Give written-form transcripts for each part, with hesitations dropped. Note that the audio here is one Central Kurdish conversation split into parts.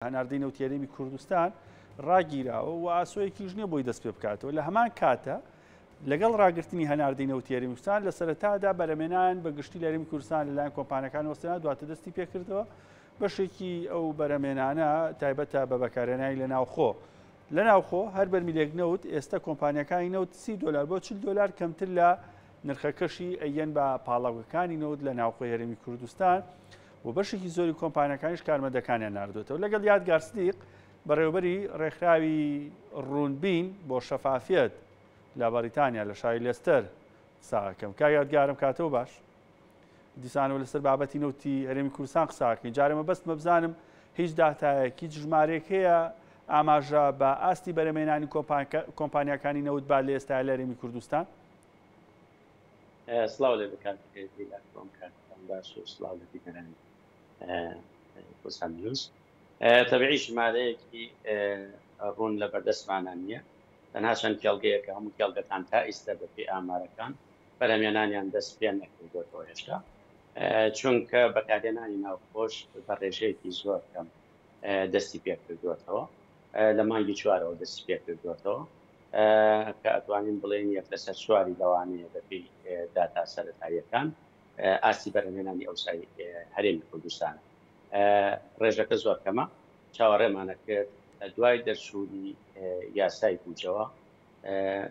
هەناردەی نەوتیارەمی کوردستان ڕاگیراوە و ئاسۆیەکیش نییە بۆی دەست پێ بکاتەوە لە هەمان کاتە لەگەڵ ڕاگررتنی هەناردەی نەوتیارەمی کوردستان لە سەرەتادا بەرەمێنان بە گشتی لە هەرێمی کوردستان لەلایەن کۆمپانیەکان وەستێنرا دواتر دەستی پێکردەوە بەشێکی ئەو بەرەمێنانە تایبەتە بە بەکارهێنانی لە ناوخۆ هەر بەرمیلێک نەوت ئێستا کۆمپانیەکانی نەوت $30 بۆ $40 کەمتر لە نرخەکەشی ئەیەن بە پاڵاوەکانی نەوت لە ناوخۆی هەرێمی کوردستان و بەشێکی زۆری کۆمپانیەکانیش کارمەندەکانیان ناردوێتەوە لەگەڵ یادگار سدیق بەڕێوەبەری ڕێکخراوی ڕوونبین بۆ شەفافیەت لە بەریتانیا لە شاری لێستەر قساکەم کا یادگارم کاتەوە باش دیسانەوە لەسەر بابەتی نەوتی هەرێمی کوردستان قساکەین جارێمە بەستمە بزانم هیچ دااتایەکی ژمارێک هەیە ئاماژە بە ئاستی بەرەمێنانی کۆمپانیەکانی نەوت با لە ئێستا لە هەرێمی کوردستان سلااو لێ بکات باش و سلااو لە دیگەرانی کوردستان نیوز تەبیعی ژمارەیەکی ڕوون لە بەردەستمانە نییە تەنها چەند کێڵگەیەکە هەموو کێڵگەکان تا ئێستا بەپێی ئامارەکان بەرهەمێنانیان دەست پێ نەکردوێتەوە هێشتا چونکە بەکارهێنانی ناوخۆش بە ڕێژەیەکی زۆر کەم دەستی پێ کردوێتەوە لە مانگی چوارەوە دەستی پێ کردوێتەوە کە ئەتوانین بڵێن یەک لەسەر چواری لەوانەیە بەپێی داتا سەرەتاییەکان ئاستی بەرهەمێنانی ئەوسای هەرێمی کوردستانە ڕێژەکە زۆر کەمە چاوەڕێمانە کرد دوای دەرچوونی یاسای بوجەوە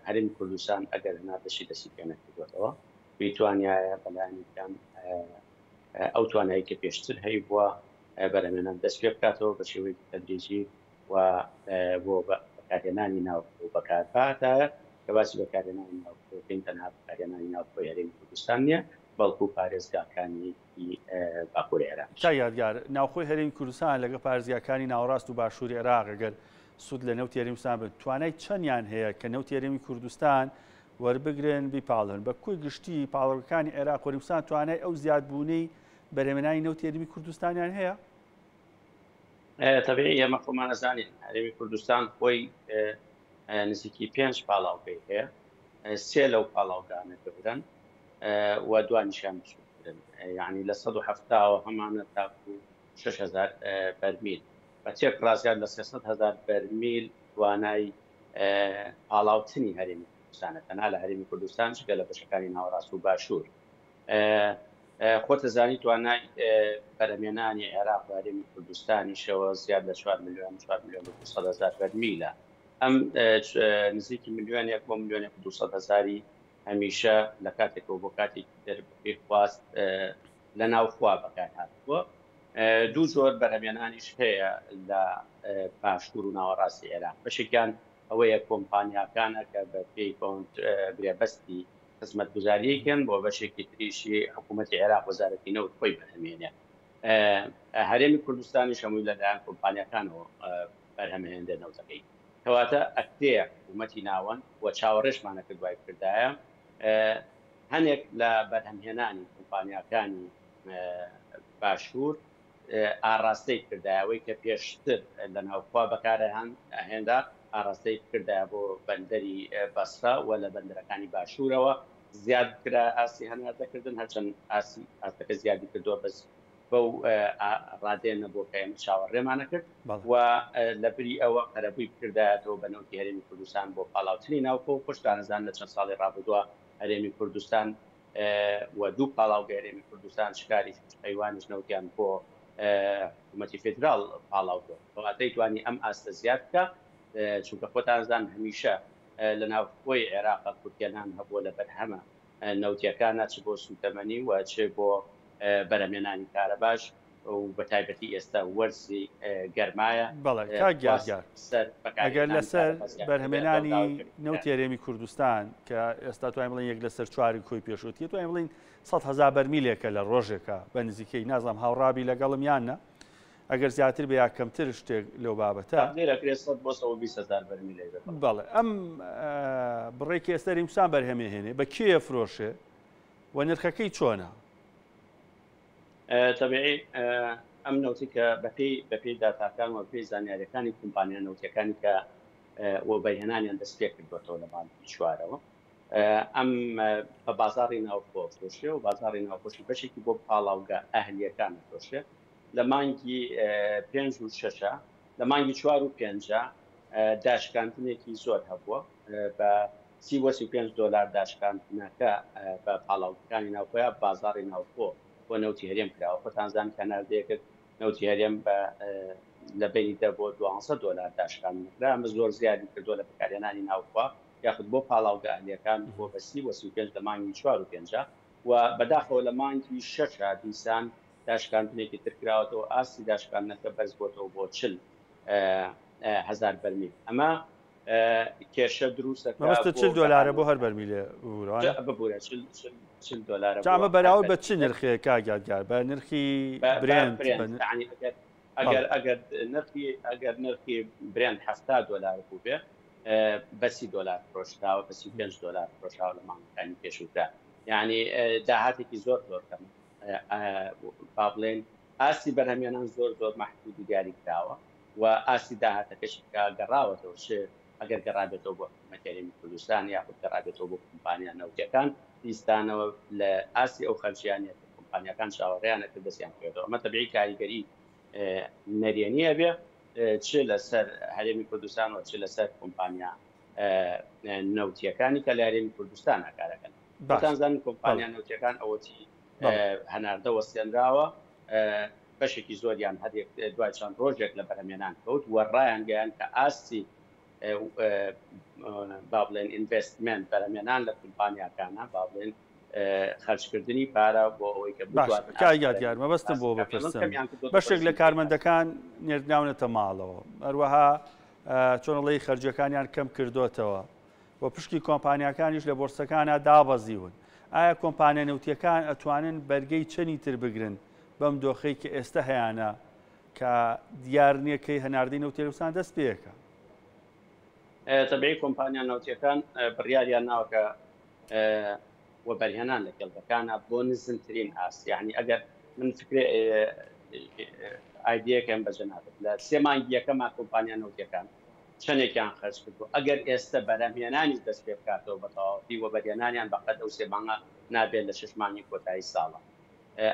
هەرێمی کوردستان ئەگەر هەناردەشی دەستی پێ نەکردوێتەوە بیتوانایە بەلایەنێکیان ئەو توانایی کە پێشتر هەیە بووە بەرهەمێنان دەست پێ بکاتەوە بە شێوەیەکی تەدریجی و بۆ بەکارهێنانی ناوخۆ بەکارهاتایە کە باسی بەکارهێنانی ناوخۆکەین تەنها بەکارهێنانی ناوخۆی هەرێمی کوردستان نییە بەڵکو پارێزگاکانی باکووری عێراق تا یادگار ناوخۆی هەرێمی کوردستان لەگە پارێزگاکانی ناوەڕاست و باشووری عێراق ئەگەر سوود لە نەوتی هەرێمی کوردستان بن توانای چەندیان هەیە کە نەوتی هەرێمی کوردستان وەربگرن بیپاڵن بە کوی گشتی پاڵەوەکانی عێراق و کوردستان توانای ئەو زیادبوونەی بەرهەمێنانی نەوتی هەرێمی کوردستانیان هەیە تەبیعی ئێمە خۆمان نەزانین هەرێمی کوردستان خۆی نزیکی 5 پاڵاوگەی هەیە 3 لەو پاڵاوگانە گەورن و دوانیشان بچووکن یعنی لە 170 هەمانە تاکو 6,000 بەرمیل بە چێک ڕازگار لە 300,000 بەرمیل توانای پاڵاوتنی هەرێمی کوردستانە تەنها لە هەرێمی کوردستان گە لە بەشەکانی ناوەڕاست و باشوور خۆتە زانی توانای بەرهەمێنانی عێراق و هەرێمی کوردستانیشەوە زیاد لە 4 ملیۆن 200,000 بەرمیلە ئەم نزیکی ملیۆنێک بۆ ملیۆنێک 200,000 هەمیشە لە کاتێکەوە بۆ کاتێکی دەربێ خواست لە ناوخوا بەکار هاتووە دوو زۆر بەرهەمێنانیش هەیە لە باشوور و ناوەڕاستی عێراق بەشێکیان ئەوەیە کۆمپانیاکانە کە بە پێی برێبەستی خزمەتگوزاریەکەن بۆ بەشێکی تریشی حکوومەتی عێراق وەزارەتی نەوت خۆی بەرهەمێنێ هەرێمی کوردستانیش هەمووی لەلایەن کۆمپانیاکانەوە بەرهەمهێنەرە نەوتەکەی کەواتە ئەکتەیە حکوومەتی ناوەند و چاوەڕێشمانە کرد دوای کردایە هەنێک لە بەرهەمهێنانی کۆمپانیاکانی باشوور ئاڕاستەی کردایەوەی کە پێشتر لە ناوخوا بەکارهێندا ئاڕاستەی کردایە بۆ بەندەری بەسرا و لە بەندەرەکانی باشوورەوە زیاد کرا ئاسی هەناردەکردن هەرچەند ئاستەکە زیادی کردووە بەس بەو ڕادێنە بۆ کە ئێمە چاوەڕێمانە کرد و لە بری ئەوە قەرەبووی کردایەتەوە بە نەوتی هەرێمی کوردستان بۆ پاڵاوتنی ناوخۆ و خۆشدانەزان لە چەند ساڵی ڕابردووە هەرێمی کوردستان و دوو پاڵاوگە هەرێمی کوردستان شکاری حیوانیش نەوتیان بۆ حکوومەتی فێدراڵ پاڵاوتەوە کەواتەی توانی ئەم ئاستە زیاد بکە چونکە خۆتانزان هەمیشە لە ناوخۆی عێراق کورتێنان هەبووە لە بەرهەمە نەوتیەکانە چ بۆ سوتەمەنی و چ بۆ بەرهەمێنانی کارەباش و بە تایبەتی ئێستا وەرزی گەرمایە ئەگەر لەسەر بەرهەمێنانی نەوتی هەرێمی کوردستان کە ئێستا توانین بڵین یەک لەسەر چواری خۆی پێشووتیە توانین بڵین 100,000 بەرمیلێکە لە ڕۆژێکە بە نزیکەی نازانم هاوڕابی لەگەڵم یانە ئەگەر زیاتر بە یا کەمتر شتێک لەو بابەتە بەڵێ ئەم بڕێکی ئێستا هەرێمی کوردستان بەرهەمهێنێ بە کێ فرۆشێ و نرخەکەی چۆنە تەبیعی ئەم نەوتی کە بەپێی داتاکان و پێی زانیاریەکانی کۆمپانیا نەوتیەکانی کە وە بەرهێنانیان دەست پێ کردوێتەوە لە مانگی چوارەوە ئەم بە بازاڕی ناوخۆ فرۆشێ و بازاڕی ناوخۆشی بەشێکی بۆ پاڵاوگە ئەهلیەکان فرۆشێ لە مانگی 5 و 6 لە مانگی 4 و 5 داشکاندنێکی زۆر هەبووە بە $35 داشکاندنەکە بە پاڵاوەکانی ناوخۆیان بازاڕی ناوخۆ بۆ نەوتی هەرێم کراوە. خۆتانزان کە نردەیەکت نەوتی هەرێم لە بینی $10 بۆ $200 داشکاندنەکرا، ئەمە زۆر زیادی کردووە لە بەکارهێنانی ناوخوا یاخود بۆ پاڵاوگە ئەلیەکان بۆ بە 35 لە مانگی 4 و 5 و بەداخەوە لە مانگی 6 دیسان داشکاندنێکی ترکراوەتەوە ئاستی داشکاندنەکە بەرز بۆتەوە بۆ 40,000 بەرمیل. ئەمە کێشە دروستەکە مەبەستە $40 بۆ هەر بەرمیلە ببوورە $40 ئەمە بەراورد بە چ نرخێ کاگادگار بە نرخی برێند ئەگەر نرخی برێند $70 بوو بێ بە $30 فرۆشراوە بە $35 فرۆشراوە لە مانگەکانی پێشووترا. یعنی داهاتێکی زۆر کەم با بڵێن ئاستی بەرهەمێنان زۆر محدود و دیاری کراوە و ئاستی داهاتەکەشی گەڕاوەتەوە ئەگەر گەڕابێتەوە بۆ حکوومەتی هەرێمی کوردستان یاخود گەڕابێتەوە بۆ کۆمپانیا نەوتیەکان دیستانەوە لە ئاستی ئەو خەرجیانە کۆمپانیەکان چاوەڕێیانە کە دەستیان کردەوە. ئەمە تەبیعی کاریگەری نەرێنیە بێ چ لەسەر هەرێمی کوردستان و چ لەسەر کۆمپانیا نەوتیەکانی کە لە هەرێمی کوردستان کارەکەن. بەتانزانین کۆمپانیا نەوتیەکان ئەوەتی هەناردە وەستێنراوە بەشێکی زۆریان هەرێک دوای چەند ڕۆژێک لە بەرهەمێنان کەوت وەڕایان گەیان کە ئاستی با بڵێن ئینڤستمنت بەرهەمێنان لە کۆمپانیاکانە با بڵێن خەرجکردنی پارە بۆ ئەوەی کە کاگادگار مەبەستم بۆ بپرسم بەشێک لە کارمەندەکان نێردناونەتە ماڵەوە هەروەها چۆنەڵی خەرجەکانیان کەم کردوتەوە بۆ پشکی کۆمپانیاکانیش لە بۆرسەکانە دابەزیون. ئایا کۆمپانیا نەوتیەکان ئەتوانن بەرگەی چەنی تر بگرن بەم دۆخەی کە ئێستا هەیەە کە دیارنیەکەی هەناردەی نەوتێرەوسان دەست پێەکە؟ تەبیعی کۆمپانیا نەوتیەکان بڕیاریان ناوکە و بەرهێنان لە کێڵگەکانە بۆ نزمترین ئاست. یعنی ئەگەر من فکرێ ئایدیەکەم بەجەنابێت لە 3 مانگی یەکەما کۆمپانیا نەوتیەکان چەندێکیان خەرج کردو ئەگەر ئێستا بەرهەمهێنانی دەست پێ بکاتەوە بە تەواوی و بەرهێنانیان بەقەت ئەو 3 مانگە نابێت لە 6 مانگی کۆتایی ساڵە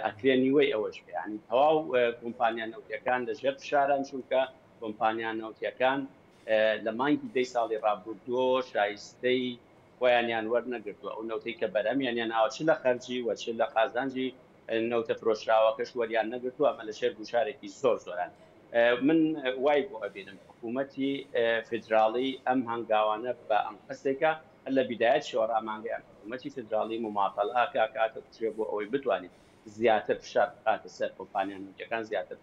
ئەکرێنیوەی ئەوەش بێ. ینی تەواو کۆمپانیا نەوتیەکان لەژێر فشاران چونکە کۆمپانیا نەوتیەکان لە مانگی 10 ساڵی ڕابردووە شایستەی خۆیانیان وەرنەگرتووە ئەو نەوتەی کە بەرهەمیان ناوە چ لە خەرجی و چ لە قازانجی نەوتە فرۆشراوەکەش وەریان نەگرتووە. ئەمە لە شێر گوشارێکی زۆران. من وای بۆ ئەبینم حکوومەتی فدراڵی ئەم هەنگاوانە بە ئەم قسێکە لە بیدایەت شۆڕامانگەیان حکوومەتی فدراڵی مماطەڵەکە کاتە بچێ بۆ ئەوەی بتوانێت زیاتر فشار بکاتە سەر کۆمپانیا نەوتیەکان زیاتر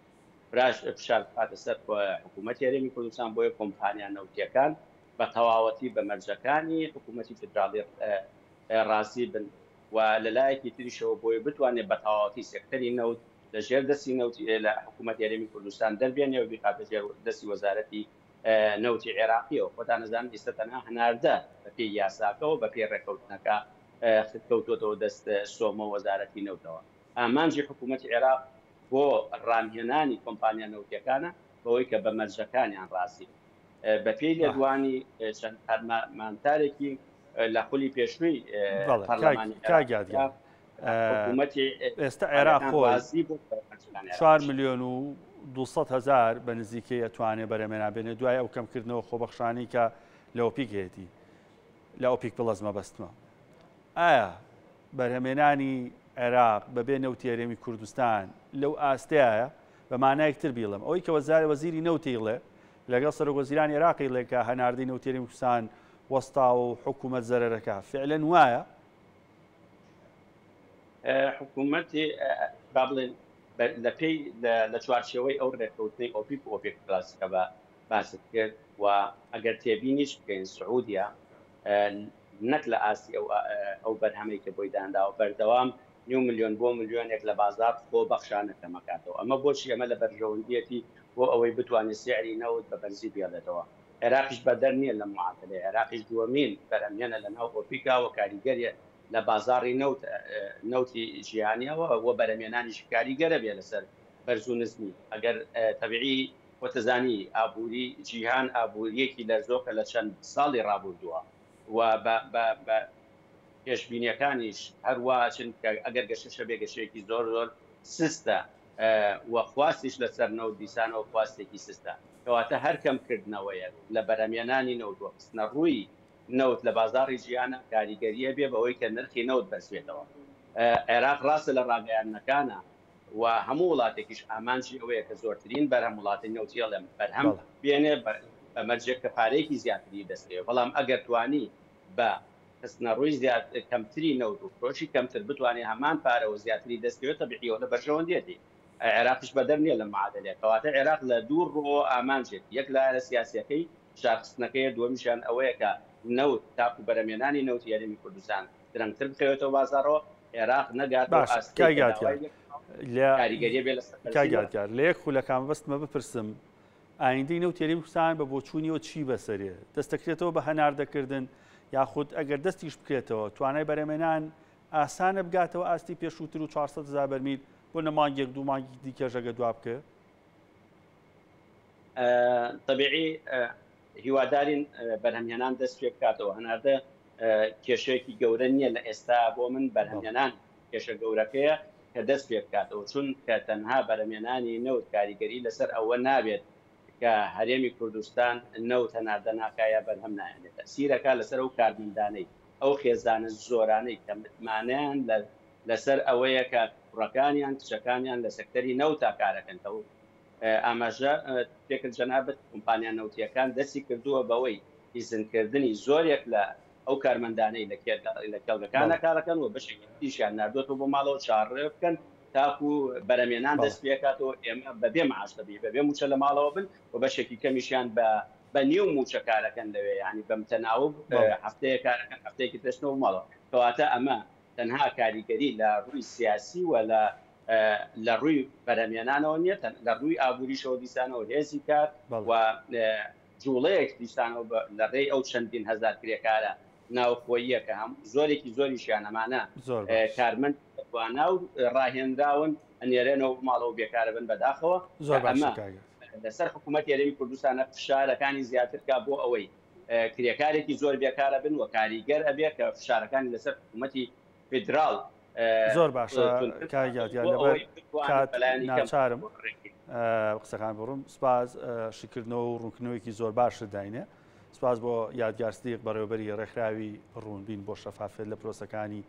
فشار بکاتە سەر حکوومەتی هەرێمی کوردستان بۆیە کۆمپانیا نەوتیەکان بە تەواوەتی بە مەرجەکانی حکوومەتی فدراڵی ڕازی بن و لەلایەکی تریشەوە بۆی بتوانێت بە تەواوەتی سێکتەری نەوت لە ژێر دەستی نەوتی لە حکوومەتی هەرێمی کوردستان دەربێنێەوە بخاتە ژێر دەستی وەزارەتی نەوتی عێراقیەوە. خۆتان نەزانن ئێستا تەنها هەناردە بە پێی یاساکەەوە بە پێی ڕێکەوتنەکە کەوتۆتەوە دەست سۆمە وەزارەتی نەوتەوە. ئامانجی حکوومەتی عێراق بۆ ڕامهێنانی کۆمپانیا نەوتیەکانە بەوەی کە بە مەرجەکانیان ڕاستی بە پێی لێدوانی چەند پەرلەمانتارێکی لە خولی پێشووی پەرلەمانی حکوومەتی ئێستا عێراق خۆی 4,200,000 بە نزیکەی ئەتوانێت بەرەمێنا بێنێت دوای ئەو کەمکردنەوە خۆبەخشانی کە لە ئۆپیکێتی لە ئۆپیک پڵەس مەبەستمە. ئایا بەرهەمێنانی عێراق بەبێ نەوتی هەرێمی کوردستان لەو ئاستەیە بە مانایەکتر بیڵم ئەوەی کە وەزیری نەوتیڵێ لەگەڵ سەرۆکوەزیرانی عێراقی لێکە هەناردەی نەوتی هەرێمی کوردستان وەستا و حکوومەت زەرەرەکە فعلەن وایە؟ حکوومەتی با بڵێن لە پێی لە چوارچێوەی ئەو ڕێکەوتنەی ئۆپیک و ئۆپێک پلاسکە بە باست کرد و ئەگەر تێبینیش بکەین سعودیا نەک لە ئاستی ئەو بەرهەمەی کە بۆی دانراوە بەردەوام 9 ملیۆن بۆ ملیۆنێک لە بازار خۆ بەخشانەکە مەکاتەوە. ئەمە بۆچی ئەمە لە بەرژەوەندیەتی بۆ ئەوەی بتوانێت سیعری نەوت بە بەرزی بێڵێتەوە. عێراقیش بەدەر نییە لە معادلە عێراقیش دووەمین بەرهەمێنە لە ناو ئۆپیکا و کاریگەریە لە بازاری نەوتی جیهانیەوە و بەرهەمێنانیش کاریگەرە بێ لەسەر بەرز و نزمی. ئەگەر تەبیعی وەتەزانی ئابووری جیهان ئابووریەکی لەرزۆکە لە چەند ساڵی ڕابردووە و بە پێشبینیەکانیش هەروە چونکە ئەگەر گەشەشە بێ گەشەیەکی زۆر سستە و خواستیش لەسەر نەوت دیسانەوە خواستێکی سستە. کەواتە هەر کەمکردنەوەیە لە بەرهەمێنانی نەوت و خستنە ڕووی نەوت لە بازاڕی ژیانە کاریگەریە بێ بەوەی کە نرخی نەوت بەرزبێتەوە. عێراق ڕاستە لە ڕاگەیاندنەکانە و هەموو وڵاتێکیش ئامانجی ئەوەیە کە زۆرترین بەرهەم وڵاتی نەوتیە لە بەرهەم بێنێ بەمەرجێک کە پارەیەکی زیاتری دەستێت، بەڵام ئەگەر توانی بە خستنە ڕووی کەمتری نەوت و فرۆشی کەمتر بتوانێت هەمان پارەوە زیاتری دەستکەوێتە بحیەوە لە بەرژەوەندێتی. عێراقیش بەدەر نییە لە معادلێک، کەواتە عێراق لە دوور ڕۆ ئامانجێت، یەک لایەنە سیاسیەکەی شارخستنەکەی، دووەمیشیان ئەوەیە کە نەوت تاکو بەرهەمێنانی نەوتی یاریمی کوردستان درەنگتر بخەوێتەوە بازاڕەوە. عێراق نەگاتۆ کاریگەریە بێ کاگاتیار لە یەک خولەکان بەستمە بپرسم ئایندەی نەوت یاریمی کوردستان بە بۆچوونیەوە چی بەسەرێ؟ دەستەکرێتەوە بە هەناردەکردن یاخود ئەگەر دەستیش بکرێتەوە توانای بەرهەمێنان ئاسانە بگاتەوە ئاستی پێشووتر و 400,000 بەرمیل بۆ نەمانگێک دوو مانگی دیکەژەگە دوا بکە؟ طبیعی هیوادارین بەرهەمهێنان دەست پێ بکاتەوە. هەناردە کێشەیەکی گەورە نییە لە ئێستا بۆ من بەرهەمهێنان کێشە گەورەکەیە کە دەست پێ بکاتەوە، چون کە تەنها بەرهەمهێنانی نەوت کاریگەری لەسەر ئەوە نابێت کە هەرێمی کوردستان نەوت هەناردە ناکایە بەرهەم نایێنێت. تەسیرەکە لەسەر ئەو کارمەندانەی ئەو خێزانە زۆرانەی کە متمانەیان لەسەر ئەوەیە کە کوڕەکانیان کچەکانیان لە سەکتەری نەوتا کارەکەنەوە. ئاماژە پێکرد جەنابەت کۆمپانیا نەوتیەکان دەستی کردووە بەوەی ئیزنکردنی زۆرێک لە ئەو کارمەندانەی لە کێڵگەکانە کارەکەن و بەشێکیشیان نردوێتەوە بۆ ماڵەوە چاڕێ بکەن تاکو بەرهەمێنان دەست پێکاتەوە ئێمە بەبێ معاش دەبێ بەبێ موچە لە ماڵەوە بن و بەشێکی کەمیشیان بە نیو موچە کارەکەن لەوێ، ینی بە متەناوب هەفتەیە کارەکەن هەفتەیەکی دەستنەوە ماڵەوە. کەواتە ئەمە تەنها کاریگەری لە ڕووی سیاسی و لە ڕووی بەرهەمێنانەوە نیە، لە ڕووی ئابووریشەوە دیسانەوە هێزی کار و جوڵەیەک دیسانەوە لە ڕێی ئەو چەندین هەزار کرێکارە ناوخۆییە کە هەم زۆرێکی زۆریشیان ئەمانە کارمەند دەتوانا و ڕاهێنراون ئەنێرێنەوە ماڵەوە بێکارە بن بەداخەوە. ئەمە لەسەر حکوومەت یاریمی کوردستانە فشارەکانی زیاترکە بۆ ئەوەی کرێکارێکی زۆر بێکارە بن و کاریگەر ئەبێ کە فشارەکانی لەسەر حکوومەتی فیدراڵ زۆر باشە. کاگاتیان لەبەر کات ناچارم قسەکان بڕم. سپاس شکردنەوە و ڕوونکردنەوەیکی زۆر باشت داینێ. سپاس بۆ یادگارستەیەک بەڕێوەبەری ڕێکخراوی ڕوونبین بۆ شەفافێت لە پرۆسەکانی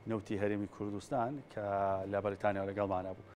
نەوتی هەرێمی کوردستان کە لە بەریتانیا لەگەڵمانە بوو.